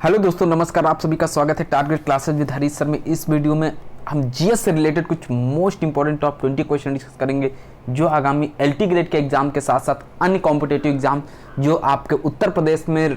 Hello दोस्तों, नमस्कार। आप सभी का स्वागत है target classes with Harish sir में। इस वीडियो में हम जीएस से रिलेटेड कुछ most important top 20 question discuss करेंगे, जो आगामी एलटी ग्रेड के एग्जाम के साथ साथ अन्य कॉम्पिटेटिव एग्जाम जो आपके उत्तर प्रदेश में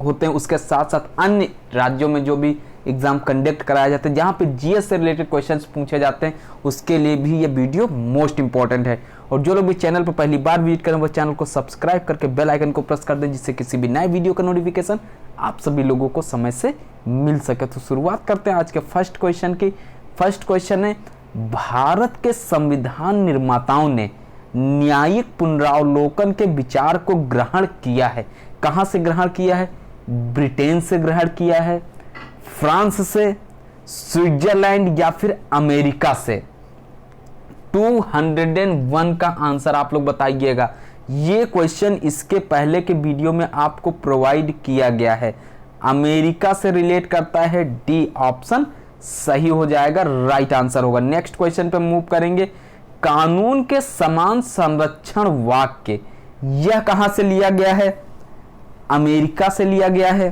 होते हैं, उसके साथ साथ अन्य राज्यों में जो भी एग्जाम कंडक्ट कराया जाता है, जहाँ पे जीएस से रिलेटेड क्वेश्चंस पूछे जाते हैं, उसके लिए भी ये वीडियो मोस्ट इंपॉर्टेंट है। और जो लोग भी चैनल पर पहली बार विजिट करें, वो चैनल को सब्सक्राइब करके बेल आइकन को प्रेस कर दें, जिससे किसी भी नए वीडियो का नोटिफिकेशन आप सभी लोगों को समय से मिल सके। तो शुरुआत करते हैं आज के फर्स्ट क्वेश्चन की। फर्स्ट क्वेश्चन है, भारत के संविधान निर्माताओं ने न्यायिक पुनरावलोकन के विचार को ग्रहण किया है। कहां से ग्रहण किया है? ब्रिटेन से ग्रहण किया है, फ्रांस से, स्विट्जरलैंड या फिर अमेरिका से? 201 का आंसर आप लोग बताइएगा। ये क्वेश्चन इसके पहले के वीडियो में आपको प्रोवाइड किया गया है। अमेरिका से रिलेट करता है, डी ऑप्शन सही हो जाएगा, राइट आंसर होगा। नेक्स्ट क्वेश्चन पे मूव करेंगे। कानून के समान संरक्षण वाक्य, यह कहां से लिया गया है? अमेरिका से लिया गया है,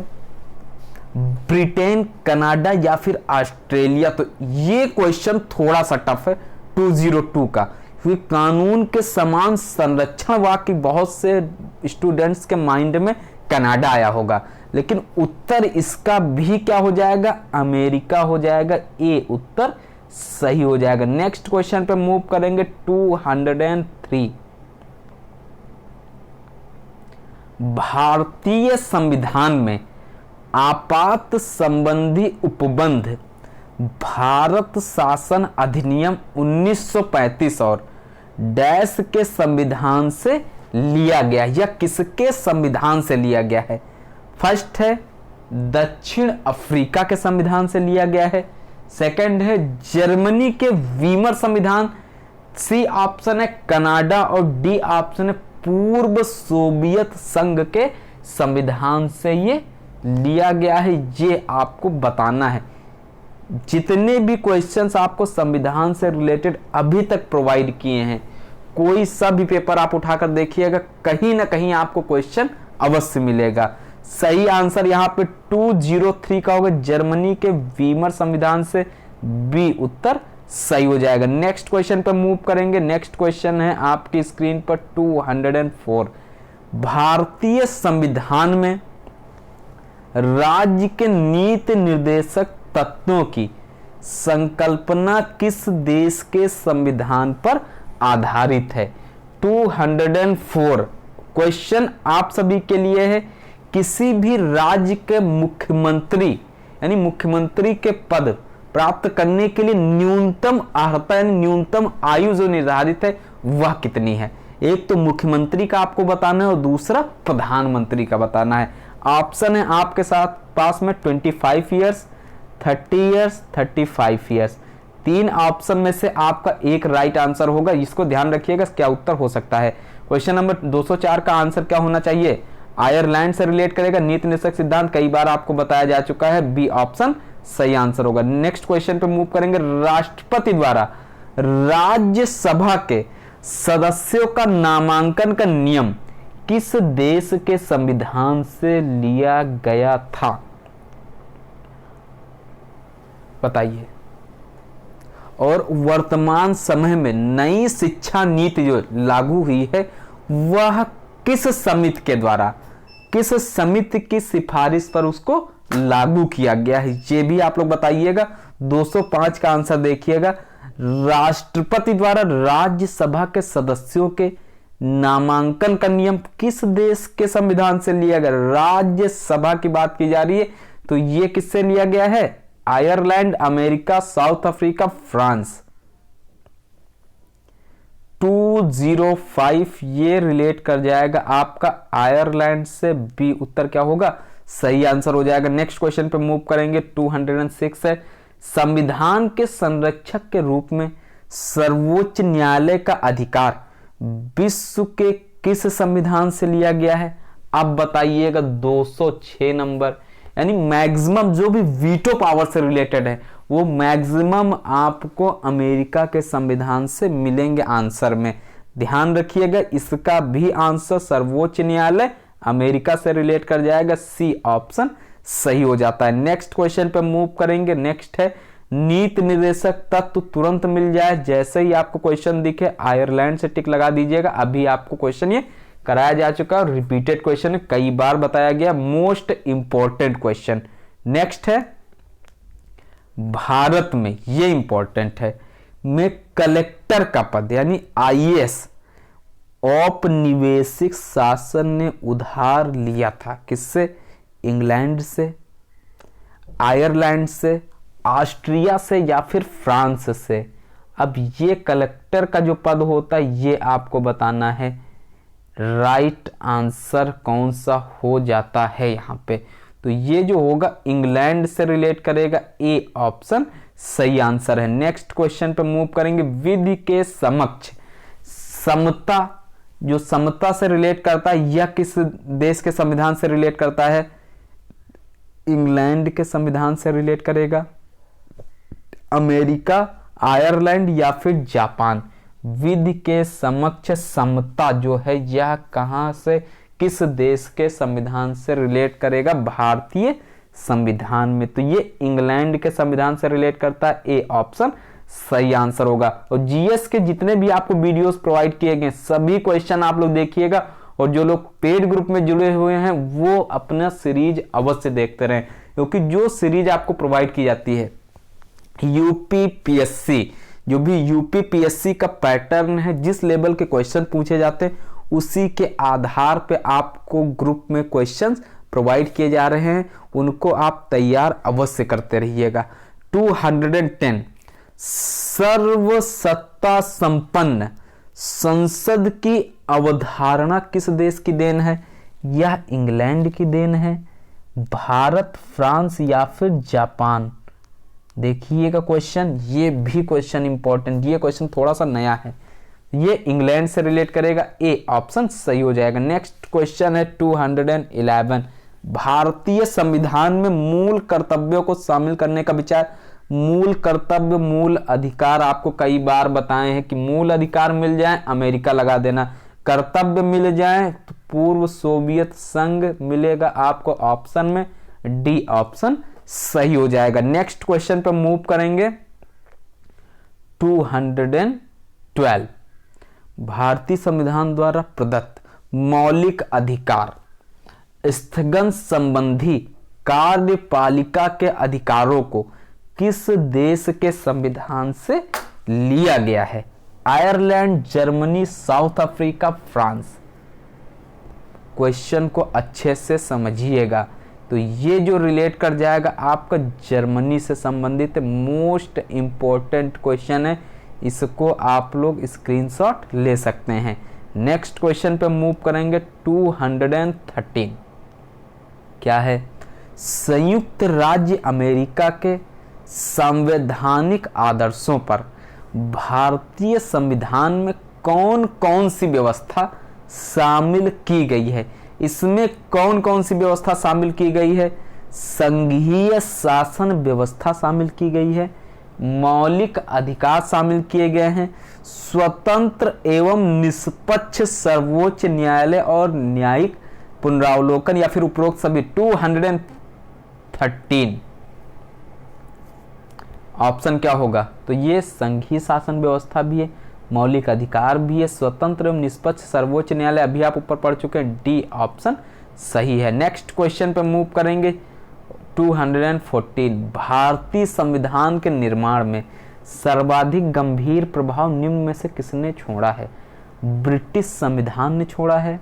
ब्रिटेन, कनाडा या फिर ऑस्ट्रेलिया? तो ये क्वेश्चन थोड़ा सा टफ है 202 का, क्योंकि कानून के समान संरक्षण वाक्य बहुत से स्टूडेंट्स के माइंड में कनाडा आया होगा, लेकिन उत्तर इसका भी क्या हो जाएगा? अमेरिका हो जाएगा। ए उत्तर सही हो जाएगा। नेक्स्ट क्वेश्चन पे मूव करेंगे। 203, भारतीय संविधान में आपात संबंधी उपबंध भारत शासन अधिनियम 1935 और डैश के संविधान से लिया गया, या किसके संविधान से लिया गया है? फर्स्ट है दक्षिण अफ्रीका के संविधान से लिया गया है, सेकंड है जर्मनी के वीमर संविधान, सी ऑप्शन है कनाडा, और डी ऑप्शन है पूर्व सोवियत संघ के संविधान से ये लिया गया है। ये आपको बताना है। जितने भी क्वेश्चंस आपको संविधान से रिलेटेड अभी तक प्रोवाइड किए हैं, कोई सा भी पेपर आप उठाकर देखिएगा, कहीं ना कहीं आपको क्वेश्चन अवश्य मिलेगा। सही आंसर यहाँ पे 203 का होगा, जर्मनी के वीमर संविधान से। बी उत्तर सही हो जाएगा। नेक्स्ट क्वेश्चन पर मूव करेंगे। नेक्स्ट क्वेश्चन है आपकी स्क्रीन पर 204, भारतीय संविधान में राज्य के नीति निर्देशक तत्वों की संकल्पना किस देश के संविधान पर आधारित है? 204 क्वेश्चन आप सभी के लिए है। किसी भी राज्य के मुख्यमंत्री यानी मुख्यमंत्री के पद प्राप्त करने के लिए न्यूनतम अर्हता यानी न्यूनतम आयु जो निर्धारित है वह कितनी है? एक तो मुख्यमंत्री का आपको बताना है और दूसरा प्रधानमंत्री का बताना है। ऑप्शन है आपके साथ पास में 25 ईयर्स, 30 ईयर्स, 35 ईयर्स। तीन ऑप्शन में से आपका एक राइट आंसर होगा। इसको ध्यान रखिएगा, क्या उत्तर हो सकता है। क्वेश्चन नंबर 204 का आंसर क्या होना चाहिए? आयरलैंड से रिलेट करेगा। नीति निर्देशक सिद्धांत कई बार आपको बताया जा चुका है, बी ऑप्शन सही आंसर होगा। नेक्स्ट क्वेश्चन पे मूव करेंगे। राष्ट्रपति द्वारा राज्यसभा के सदस्यों का नामांकन का नियम किस देश के संविधान से लिया गया था? बताइए। और वर्तमान समय में नई शिक्षा नीति जो लागू हुई है वह किस समिति के द्वारा, किस समिति की सिफारिश पर उसको लागू किया गया है? ये भी आप लोग बताइएगा। 205 का आंसर देखिएगा। राष्ट्रपति द्वारा राज्यसभा के सदस्यों के नामांकन का नियम किस देश के संविधान से लिया गया? राज्यसभा की बात की जा रही है, तो ये किससे लिया गया है? Ireland, America, south Africa, France. 205 ये रिलेट कर जाएगा आपका आयरलैंड से। बी उत्तर क्या होगा? सही आंसर हो जाएगा। नेक्स्ट क्वेश्चन पे मूव करेंगे। 206 है, संविधान के संरक्षक के रूप में सर्वोच्च न्यायालय का अधिकार विश्व के किस संविधान से लिया गया है? अब बताइएगा। 206 नंबर यानी मैक्सिमम जो भी वीटो पावर से रिलेटेड है वो मैक्सिमम आपको अमेरिका के संविधान से मिलेंगे आंसर में। ध्यान रखिएगा, इसका भी आंसर सर्वोच्च न्यायालय अमेरिका से रिलेट कर जाएगा। सी ऑप्शन सही हो जाता है। नेक्स्ट क्वेश्चन पे मूव करेंगे। नेक्स्ट है नीति निर्देशक तत्व तुरंत मिल जाए, जैसे ही आपको क्वेश्चन दिखे आयरलैंड से टिक लगा दीजिएगा। अभी आपको क्वेश्चन ये कराया जा चुका है और रिपीटेड क्वेश्चन है, कई बार बताया गया, मोस्ट इंपॉर्टेंट क्वेश्चन। नेक्स्ट है भारत में, ये इंपॉर्टेंट है, में कलेक्टर का पद यानी आईएएस औपनिवेशिक शासन ने उधार लिया था, किससे? इंग्लैंड से, आयरलैंड से, ऑस्ट्रिया से या फिर फ्रांस से। अब ये कलेक्टर का जो पद होता है ये आपको बताना है राइट आंसर कौन सा हो जाता है यहाँ पे। तो ये जो होगा इंग्लैंड से रिलेट करेगा, ए ऑप्शन सही आंसर है। नेक्स्ट क्वेश्चन पे मूव करेंगे। विधि के समक्ष समता, जो समता से रिलेट करता है यह किस देश के संविधान से रिलेट करता है? इंग्लैंड के संविधान से रिलेट करेगा, अमेरिका, आयरलैंड या फिर जापान। विधि के समक्ष समता जो है यह कहां से, किस देश के संविधान से रिलेट करेगा? भारतीय संविधान में। तो ये इंग्लैंड के संविधान से रिलेट करता है, ए ऑप्शन सही आंसर होगा। और जीएस के जितने भी आपको वीडियोस प्रोवाइड किए गए सभी क्वेश्चन आप लोग देखिएगा, और जो लोग पेड ग्रुप में जुड़े हुए हैं वो अपना सीरीज अवश्य देखते रहें, क्योंकि जो सीरीज आपको प्रोवाइड की जाती है यूपीपीएससी, जो भी यूपीपीएससी का पैटर्न है, जिस लेवल के क्वेश्चन पूछे जाते हैं उसी के आधार पे आपको ग्रुप में क्वेश्चंस प्रोवाइड किए जा रहे हैं, उनको आप तैयार अवश्य करते रहिएगा। 210 सर्वसत्ता संपन्न संसद की अवधारणा किस देश की देन है? यह इंग्लैंड की देन है, भारत, फ्रांस या फिर जापान? देखिएगा क्वेश्चन, ये भी क्वेश्चन इंपॉर्टेंट, ये क्वेश्चन थोड़ा सा नया है, ये इंग्लैंड से रिलेट करेगा, ए ऑप्शन सही हो जाएगा। नेक्स्ट क्वेश्चन है 211 भारतीय संविधान में मूल कर्तव्यों को शामिल करने का विचार। मूल कर्तव्य, मूल अधिकार आपको कई बार बताए हैं कि मूल अधिकार मिल जाए अमेरिका लगा देना, कर्तव्य मिल जाए तो पूर्व सोवियत संघ मिलेगा आपको ऑप्शन में, डी ऑप्शन सही हो जाएगा। नेक्स्ट क्वेश्चन पर मूव करेंगे। 212 भारतीय संविधान द्वारा प्रदत्त मौलिक अधिकार स्थगन संबंधी कार्यपालिका के अधिकारों को किस देश के संविधान से लिया गया है? Ireland, Germany, south Africa, France. Question को अच्छे से समझिएगा, तो ये जो रिलेट कर जाएगा आपका जर्मनी से संबंधित मोस्ट इंपॉर्टेंट क्वेश्चन है, इसको आप लोग स्क्रीनशॉट ले सकते हैं। नेक्स्ट क्वेश्चन पे मूव करेंगे। 213 क्या है? संयुक्त राज्य अमेरिका के संवैधानिक आदर्शों पर भारतीय संविधान में कौन कौन सी व्यवस्था शामिल की गई है? इसमें कौन कौन सी व्यवस्था शामिल की गई है? संघीय शासन व्यवस्था शामिल की गई है, मौलिक अधिकार शामिल किए गए हैं, स्वतंत्र एवं निष्पक्ष सर्वोच्च न्यायालय और न्यायिक पुनरावलोकन या फिर उपरोक्त सभी। 213 ऑप्शन क्या होगा? तो ये संघीय शासन व्यवस्था भी है, मौलिक अधिकार भी है, स्वतंत्र एवं निष्पक्ष सर्वोच्च न्यायालय अभी आप ऊपर पढ़ चुके हैं, डी ऑप्शन सही है। नेक्स्ट क्वेश्चन पे मूव करेंगे। 214 भारतीय संविधान के निर्माण में सर्वाधिक गंभीर प्रभाव निम्न में से किसने छोड़ा है? ब्रिटिश संविधान ने छोड़ा है,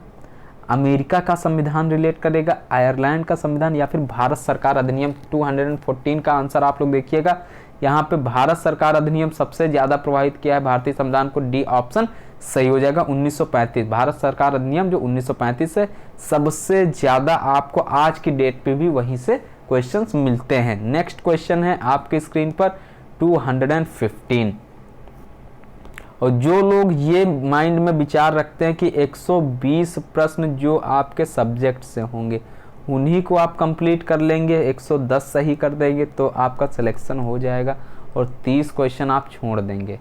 अमेरिका का संविधान रिलेट करेगा, आयरलैंड का संविधान या फिर भारत सरकार अधिनियम। 214 का आंसर आप लोग देखिएगा, यहाँ पे भारत सरकार अधिनियम सबसे ज्यादा प्रभावित किया है भारतीय संविधान को, डी ऑप्शन सही हो जाएगा। 1935 भारत सरकार अधिनियम जो 1935 से सबसे ज्यादा आपको आज की डेट पे भी वहीं से क्वेश्चंस मिलते हैं। नेक्स्ट क्वेश्चन है आपके स्क्रीन पर 215, और जो लोग ये माइंड में विचार रखते हैं कि 120 प्रश्न जो आपके सब्जेक्ट से होंगे उन्हीं को आप कंप्लीट कर लेंगे, 110 सही कर देंगे तो आपका सिलेक्शन हो जाएगा, और 30 क्वेश्चन आप छोड़ देंगे,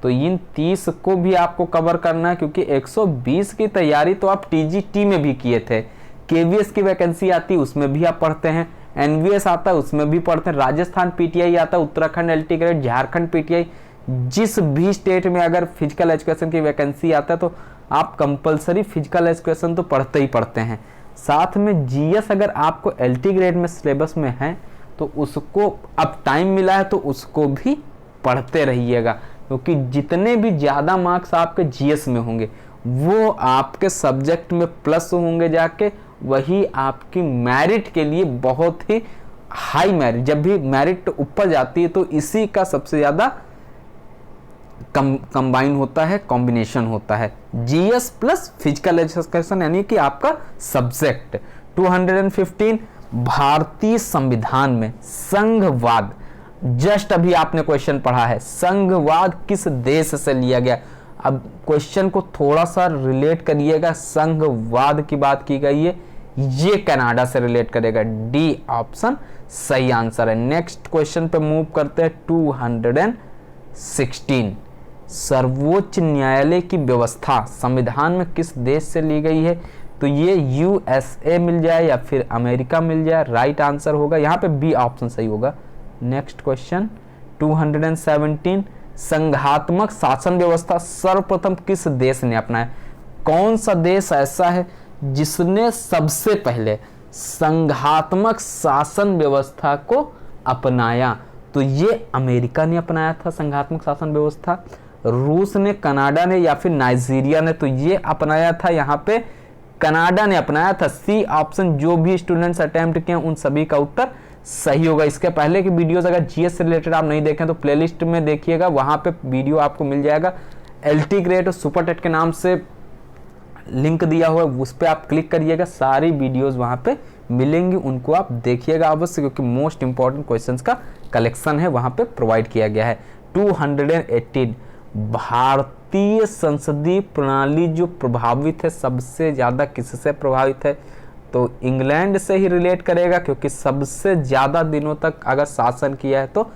तो इन 30 को भी आपको कवर करना है, क्योंकि 120 की तैयारी तो आप टीजीटी में भी किए थे, केवीएस की वैकेंसी आती उसमें भी आप पढ़ते हैं, एनवीएस आता है उसमें भी पढ़ते हैं, राजस्थान पीटीआई आता है, Uttarakhand LT grade, Jharkhand PTI, जिस भी स्टेट में अगर फिजिकल एजुकेशन की वैकेंसी आता है तो आप कंपलसरी फिजिकल एजुकेशन तो पढ़ते ही पढ़ते हैं। साथ में जीएस अगर आपको एलटी ग्रेड में सिलेबस में है तो उसको अब टाइम मिला है तो उसको भी पढ़ते रहिएगा, क्योंकि जितने भी ज़्यादा मार्क्स आपके जीएस में होंगे वो आपके सब्जेक्ट में प्लस होंगे जाके, वही आपकी मेरिट के लिए बहुत ही हाई मेरिट, जब भी मेरिट ऊपर जाती है तो इसी का सबसे ज़्यादा कंबाइन होता है, कॉम्बिनेशन होता है, जीएस प्लस फिजिकल एजुकेशन यानी कि आपका सब्जेक्ट। 215 भारतीय संविधान में संघवाद, जस्ट अभी आपने क्वेश्चन पढ़ा है, संघवाद किस देश से लिया गया। अब क्वेश्चन को थोड़ा सा रिलेट करिएगा, संघवाद की बात की गई है, ये कनाडा से रिलेट करेगा, डी ऑप्शन सही आंसर है। नेक्स्ट क्वेश्चन पे मूव करते हैं। 216 सर्वोच्च न्यायालय की व्यवस्था संविधान में किस देश से ली गई है, तो ये यूएसए मिल जाए या फिर अमेरिका मिल जाए, राइट आंसर होगा यहाँ पे बी ऑप्शन सही होगा। नेक्स्ट क्वेश्चन 217 संघात्मक शासन व्यवस्था सर्वप्रथम किस देश ने अपनाया। कौन सा देश ऐसा है जिसने सबसे पहले संघात्मक शासन व्यवस्था को अपनाया, तो ये अमेरिका ने अपनाया था संघात्मक शासन व्यवस्था, रूस ने, कनाडा ने या फिर नाइजीरिया ने, तो ये अपनाया था यहाँ पे कनाडा ने अपनाया था। सी ऑप्शन जो भी स्टूडेंट्स अटेम्प्ट किए उन सभी का उत्तर सही होगा। इसके पहले की वीडियोस अगर जीएस से रिलेटेड आप नहीं देखें तो प्लेलिस्ट में देखिएगा, वहां पे वीडियो आपको मिल जाएगा, एलटी ग्रेड और सुपर टेट के नाम से लिंक दिया हुआ है, उस पर आप क्लिक करिएगा, सारी वीडियोस वहां पे मिलेंगी, उनको आप देखिएगा अवश्य, क्योंकि मोस्ट इंपॉर्टेंट क्वेश्चंस का कलेक्शन है वहां पे प्रोवाइड किया गया है। 218 भारतीय संसदीय प्रणाली जो प्रभावित है, सबसे ज्यादा किससे प्रभावित है, तो इंग्लैंड से ही रिलेट करेगा, क्योंकि सबसे ज्यादा दिनों तक अगर शासन किया है तो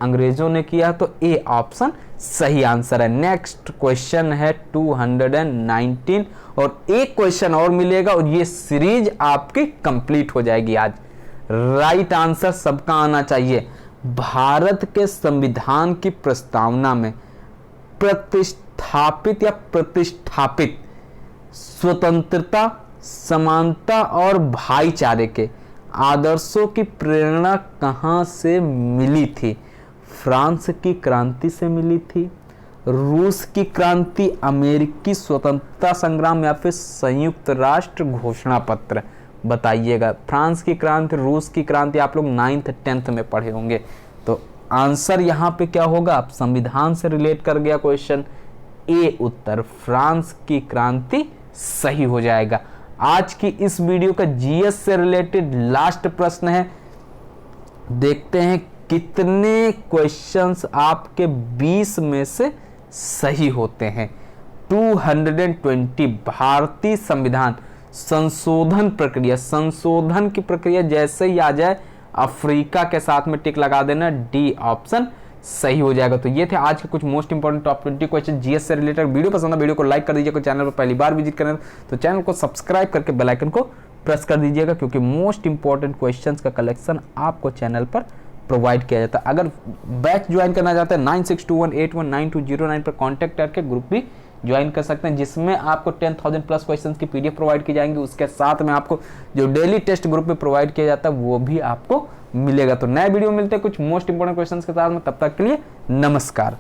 अंग्रेजों ने किया है, तो ए ऑप्शन सही आंसर है। नेक्स्ट क्वेश्चन है 219 और एक क्वेश्चन और मिलेगा और ये सीरीज आपकी कंप्लीट हो जाएगी आज। राइट आंसर सबका आना चाहिए। भारत के संविधान की प्रस्तावना में प्रतिष्ठापित स्वतंत्रता, समानता और भाईचारे के आदर्शों की प्रेरणा कहां से मिली थी। फ्रांस की क्रांति से मिली थी, रूस की क्रांति, अमेरिकी स्वतंत्रता संग्राम या फिर संयुक्त राष्ट्र घोषणा पत्र। बताइएगा, फ्रांस की क्रांति, रूस की क्रांति आप लोग 9th 10th में पढ़े होंगे, तो आंसर यहाँ पे क्या होगा, आप संविधान से रिलेट कर गया क्वेश्चन, ए उत्तर फ्रांस की क्रांति सही हो जाएगा। आज की इस वीडियो का जीएस से रिलेटेड लास्ट प्रश्न है, देखते हैं कितने क्वेश्चंस आपके 20 में से सही होते हैं। 220 भारतीय संविधान संशोधन प्रक्रिया, संशोधन की प्रक्रिया जैसे ही आ जाए अफ्रीका के साथ में टिक लगा देना, डी ऑप्शन सही हो जाएगा। तो ये थे आज के कुछ most important top 20 question GS से रिलेटेड। वीडियो पसंद है वीडियो को लाइक कर दीजिएगा, चैनल पर पहली बार विजिट करें तो चैनल को सब्सक्राइब करके बेल आइकन को प्रेस कर दीजिएगा, क्योंकि मोस्ट इंपॉर्टेंट क्वेश्चंस का कलेक्शन आपको चैनल पर प्रोवाइड किया जाता है। अगर बैच ज्वाइन करना चाहते हैं 9621819209 पर कॉन्टैक्ट करके ग्रुप भी ज्वाइन कर सकते हैं, जिसमें आपको 10,000 प्लस क्वेश्चंस की पीडीएफ प्रोवाइड की जाएंगी। उसके साथ में आपको जो डेली टेस्ट ग्रुप में प्रोवाइड किया जाता है वो भी आपको मिलेगा। तो नए वीडियो मिलते हैं कुछ मोस्ट इंपोर्टेंट क्वेश्चंस के साथ में, तब तक के लिए नमस्कार।